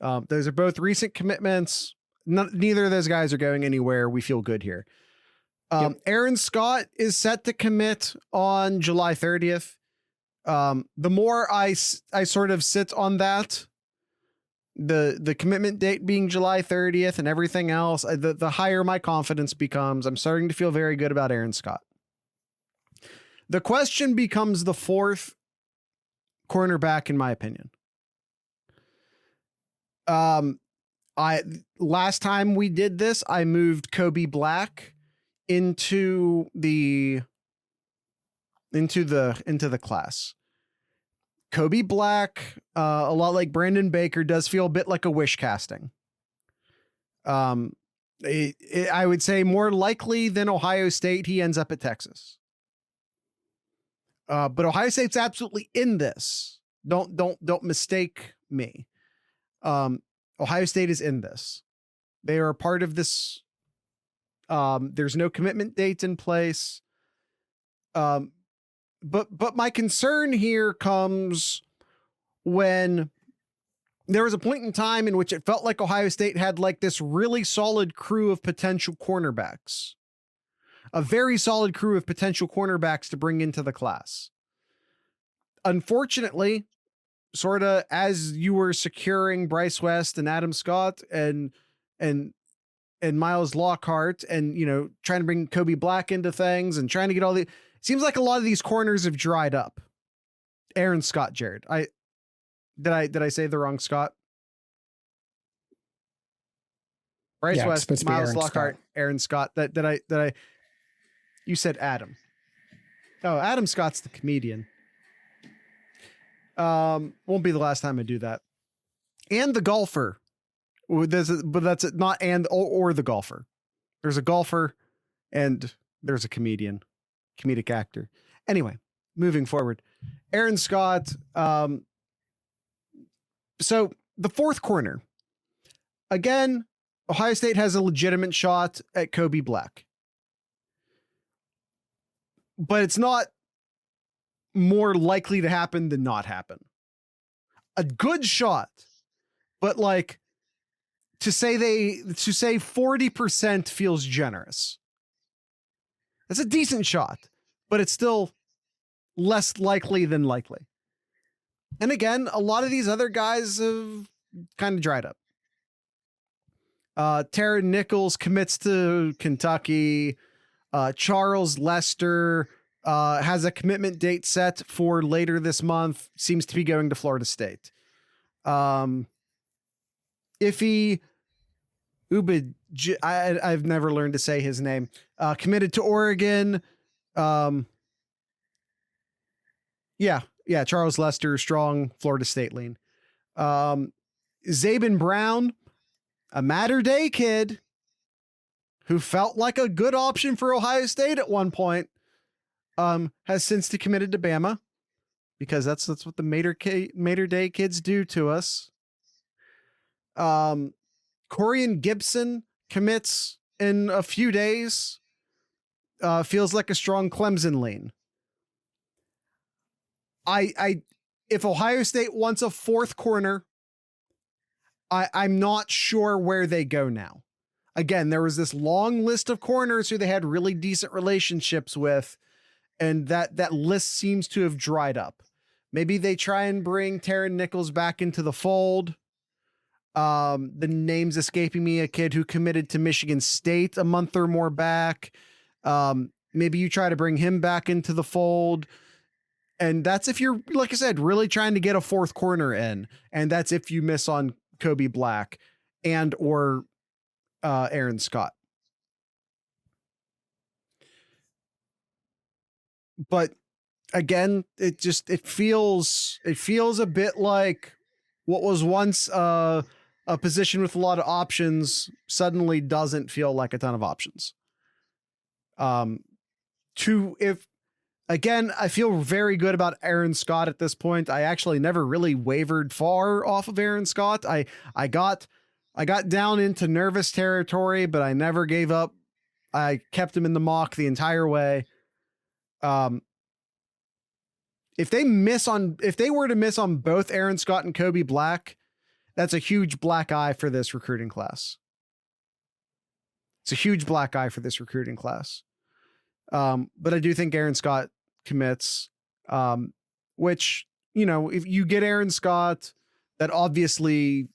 Those are both recent commitments. Neither of those guys are going anywhere. We feel good here. Aaron Scott is set to commit on July 30th. The more I sort of sit on that, the commitment date being July 30th and everything else, the higher my confidence becomes. I'm starting to feel very good about Aaron Scott. The question becomes the 4th cornerback, in my opinion. Last time we did this, I moved Kobe Black into the class. Kobe Black, a lot like Brandon Baker, does feel a bit like a wish casting. I would say more likely than Ohio State, he ends up at Texas. But Ohio State's absolutely in this. Don't mistake me. Ohio State is in this. They are a part of this. There's no commitment dates in place. But my concern here comes when there was a point in time in which it felt like Ohio State had like this really solid crew of potential cornerbacks, a very solid crew of potential cornerbacks to bring into the class. Unfortunately, sort of as you were securing Bryce West and Adam Scott and Miles Lockhart and, trying to bring Kobe Black into things and trying to get all the, seems like a lot of these corners have dried up. Aaron Scott, Jared. Did I say the wrong Scott? Bryce West, Miles Lockhart, Aaron Scott. You said Adam. Oh, Adam Scott's the comedian. Won't be the last time I do that. And the golfer. But that's it, not and or the golfer. There's a golfer and there's a comedic actor. Anyway, moving forward. Aaron Scott. So the fourth corner. Again, Ohio State has a legitimate shot at Kobe Black. But it's not more likely to happen than not happen. A good shot, but like to say 40% feels generous. That's a decent shot, but it's still less likely than likely. And again, a lot of these other guys have kind of dried up. Tara Nichols commits to Kentucky. Charles Lester has a commitment date set for later this month. Seems to be going to Florida State. Iffy Ubid, I've never learned to say his name. Committed to Oregon. Yeah, Charles Lester, strong Florida State lean. Zabin Brown, a Mater Day kid who felt like a good option for Ohio State at one point, has since decommitted to Bama because that's what the Mater Day kids do to us. Corian Gibson commits in a few days. Feels like a strong Clemson lean. If Ohio State wants a fourth corner, I'm not sure where they go now. Again, there was this long list of corners who they had really decent relationships with, and that list seems to have dried up. Maybe they try and bring Tara Nichols back into the fold. The name's escaping me, a kid who committed to Michigan State a month or more back. Maybe you try to bring him back into the fold. And that's if you're, like I said, really trying to get a fourth corner in. And that's if you miss on Kobe Black and or Aaron Scott. But again, it feels a bit like what was once a position with a lot of options suddenly doesn't feel like a ton of options. Again, I feel very good about Aaron Scott at this point. I actually never really wavered far off of Aaron Scott. I got down into nervous territory, but I never gave up. I kept him in the mock the entire way. If they were to miss on both Aaron Scott and Kobe Black, that's a huge black eye for this recruiting class. It's a huge black eye for this recruiting class. But I do think Aaron Scott commits, which, if you get Aaron Scott, that obviously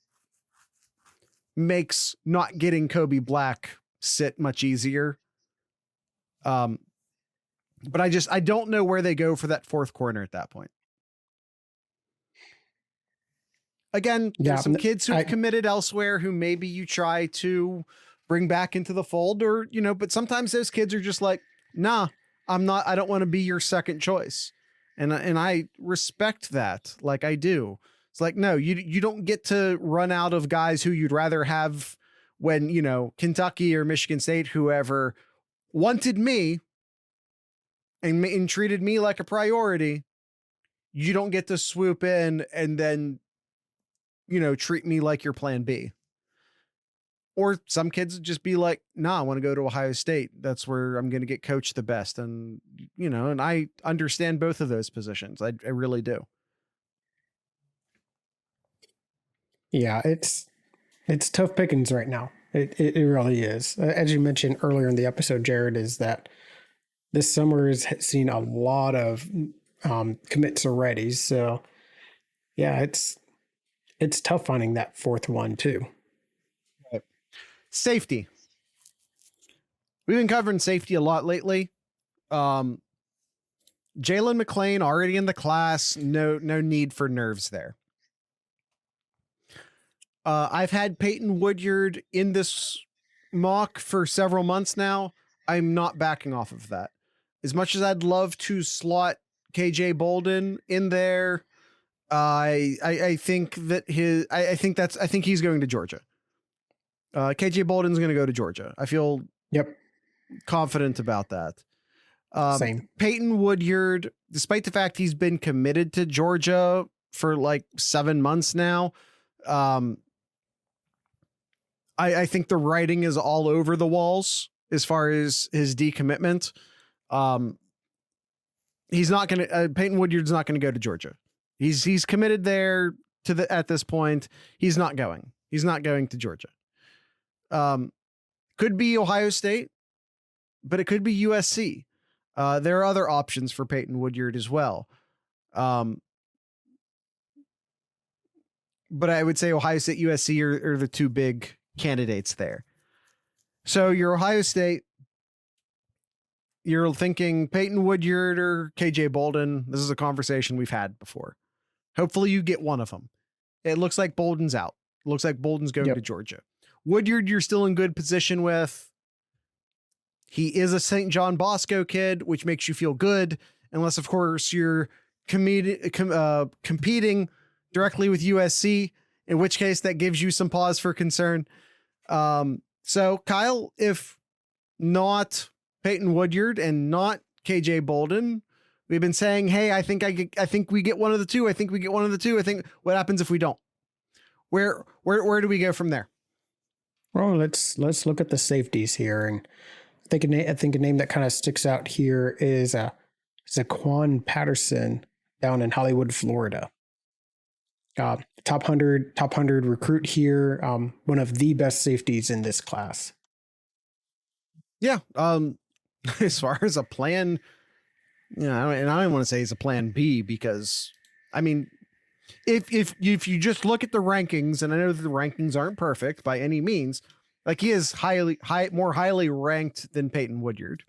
makes not getting Kobe Black sit much easier. But I don't know where they go for that fourth corner at that point. Again, there's some kids who have committed elsewhere who maybe you try to bring back into the fold, or, but sometimes those kids are just like, nah, I don't want to be your second choice. And I respect that. Like I do. It's like, no, you don't get to run out of guys who you'd rather have when, you know, Kentucky or Michigan State, whoever wanted me and treated me like a priority. You don't get to swoop in and then, you know, treat me like your plan B. Or some kids just be like, nah, I want to go to Ohio State. That's where I'm going to get coached the best. And, you know, and I understand both of those positions. I really do. Yeah, it's tough pickings right now. It really is. As you mentioned earlier in the episode, Jared, is that this summer has seen a lot of commits already. So, yeah, it's tough finding that fourth one too. Safety. We've been covering safety a lot lately. Jalen McClain already in the class. No need for nerves there. I've had Peyton Woodyard in this mock for several months now. I'm not backing off of that. As much as I'd love to slot KJ Bolden in there, I think that I think he's going to Georgia. KJ Bolden's going to go to Georgia. I feel confident about that. Same. Peyton Woodyard, despite the fact he's been committed to Georgia for like 7 months now, I think the writing is all over the walls as far as his decommitment. He's not going to, Peyton Woodyard's not going to go to Georgia. He's committed there at this point. He's not going to Georgia. Could be Ohio State, but it could be USC. There are other options for Peyton Woodyard as well. But I would say Ohio State, USC are the two big candidates there. So you're Ohio State. You're thinking Peyton Woodyard or KJ Bolden. This is a conversation we've had before. Hopefully you get one of them. It looks like Bolden's out. It looks like Bolden's going to Georgia. Woodyard, you're still in good position with. He is a St. John Bosco kid, which makes you feel good, unless, of course, you're competing directly with USC, in which case that gives you some pause for concern. So, Kyle, if not Peyton Woodyard and not KJ Bolden, we've been saying, hey, I think we get one of the two. I think we get one of the two. I think what happens if we don't? Where do we go from there? Well, let's look at the safeties here, and I think a name that kind of sticks out here is Zaquan Patterson down in Hollywood, Florida. Top 100 recruit here. One of the best safeties in this class. Yeah. As far as a plan, and I don't want to say it's a plan B because, I mean, if you just look at the rankings, and I know that the rankings aren't perfect by any means, like he is more highly ranked than Peyton Woodyard.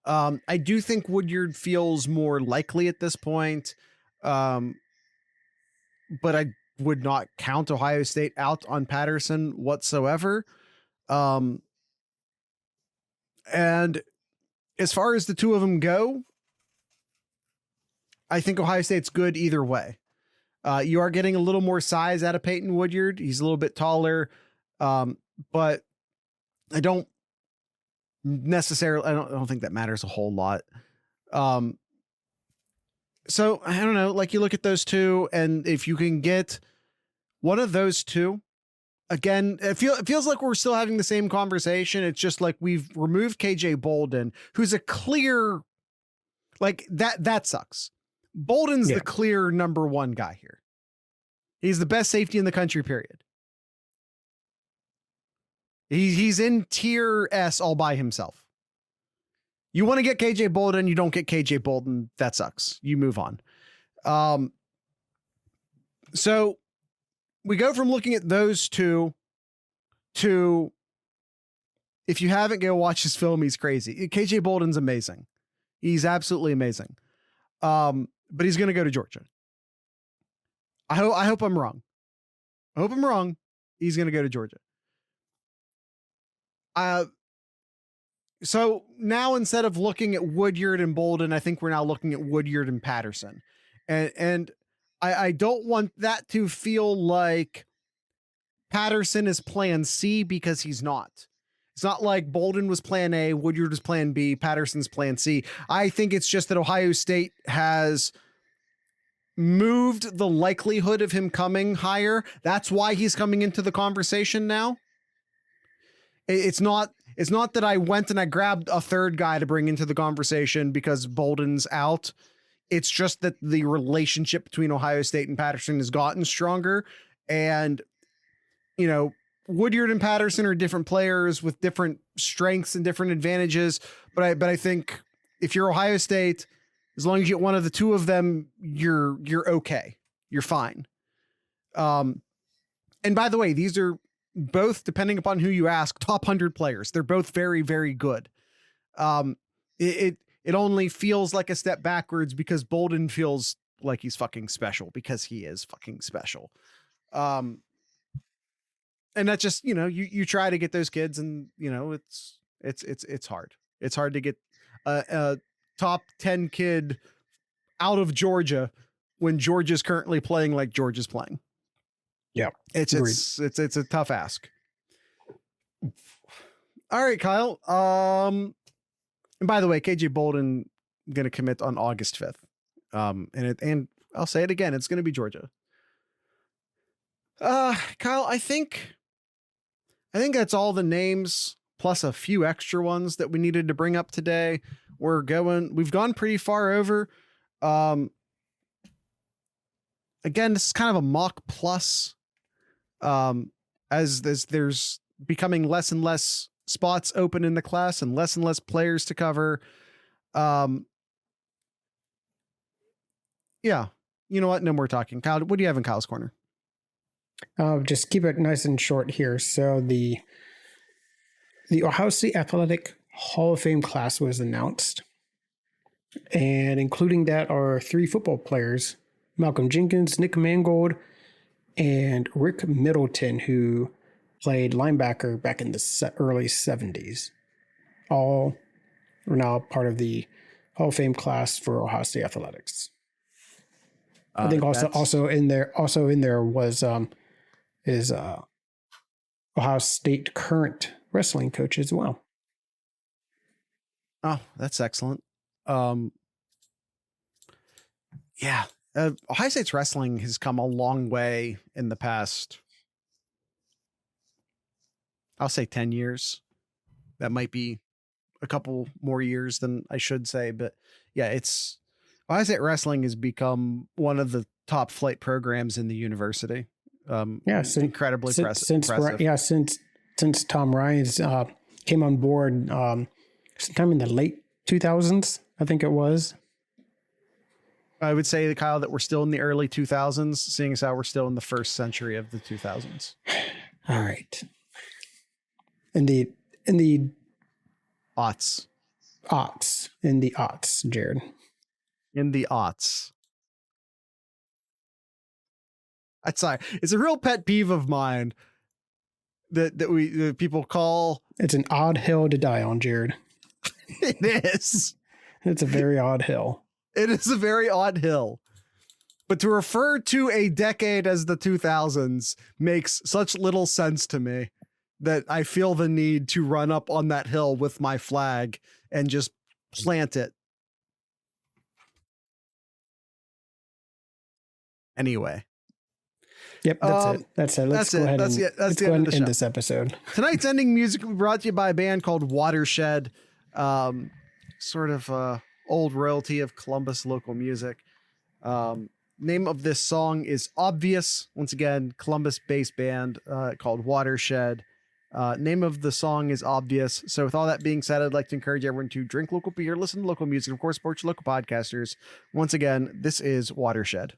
I do think Woodyard feels more likely at this point. But I would not count Ohio State out on Patterson whatsoever. And as far as the two of them go, I think Ohio State's good either way. You are getting a little more size out of Peyton Woodyard. He's a little bit taller. But I don't think that matters a whole lot. So I don't know, like you look at those two, and if you can get one of those two, again, it feels like we're still having the same conversation. It's just like we've removed KJ Bolden, who's a clear, like that sucks. Bolden's the clear number one guy here. He's the best safety in the country, period. He's in tier S all by himself. You want to get KJ Bolden, you don't get KJ Bolden. That sucks. You move on. So we go from looking at those two to, if you haven't, go watch his film. He's crazy. KJ Bolden's amazing. He's absolutely amazing. But he's going to go to Georgia. I hope I'm wrong. I hope I'm wrong. He's going to go to Georgia. So now instead of looking at Woodyard and Bolden, I think we're now looking at Woodyard and Patterson. And I don't want that to feel like Patterson is plan C, because he's not. It's not like Bolden was plan A, Woodyard was plan B, Patterson's plan C. I think it's just that Ohio State has moved the likelihood of him coming higher. That's why he's coming into the conversation now. It's not that I went and I grabbed a third guy to bring into the conversation because Bolden's out. It's just that the relationship between Ohio State and Patterson has gotten stronger. And, you know, Woodyard and Patterson are different players with different strengths and different advantages. But I think if you're Ohio State, as long as you get one of the two of them, you're okay. You're fine. And by the way, these are both, depending upon who you ask, top 100 players. They're both very, very good. It only feels like a step backwards because Bolden feels like he's fucking special, because he is fucking special. And that's just, you know, you try to get those kids, and, you know, it's hard. It's hard to get a top 10 kid out of Georgia when Georgia's currently playing like Georgia's playing. Yeah. It's a tough ask. All right, Kyle. And by the way, KJ Bolden going to commit on August 5th. And I'll say it again, it's going to be Georgia. Kyle, I think that's all the names plus a few extra ones that we needed to bring up today. We've gone pretty far over. Again, this is kind of a mock plus. As there's becoming less and less spots open in the class and less players to cover. Yeah, you know what? No more talking. Kyle, what do you have in Kyle's corner? Just keep it nice and short here. So the Ohio State Athletic Hall of Fame class was announced, and including that are 3 football players: Malcolm Jenkins, Nick Mangold, and Rick Middleton, who played linebacker back in the early 70s. All are now part of the Hall of Fame class for Ohio State Athletics. I think also in there was Ohio State current wrestling coach as well. Oh, that's excellent. Yeah. Ohio State's wrestling has come a long way in the past, I'll say 10 years. That might be a couple more years than I should say, but yeah, Ohio State wrestling has become one of the top flight programs in the university. Incredibly impressive. Since Tom Ryan's came on board sometime in the late 2000s, I think it was. I would say, Kyle, that we're still in the early 2000s, seeing as how we're still in the first century of the 2000s. All right. In the aughts, Jared. In the aughts. It's a real pet peeve of mine that people call. It's an odd hill to die on, Jared. It is. It's a very odd hill. It is a very odd hill. But to refer to a decade as the 2000s makes such little sense to me that I feel the need to run up on that hill with my flag and just plant it. Anyway. Yep, that's it. Let's go ahead and end this episode. Tonight's ending music will be brought to you by a band called Watershed. Sort of old royalty of Columbus local music. Name of this song is Obvious. Once again, Columbus-based band called Watershed. Name of the song is Obvious. So with all that being said, I'd like to encourage everyone to drink local beer, listen to local music, of course, support your local podcasters. Once again, this is Watershed.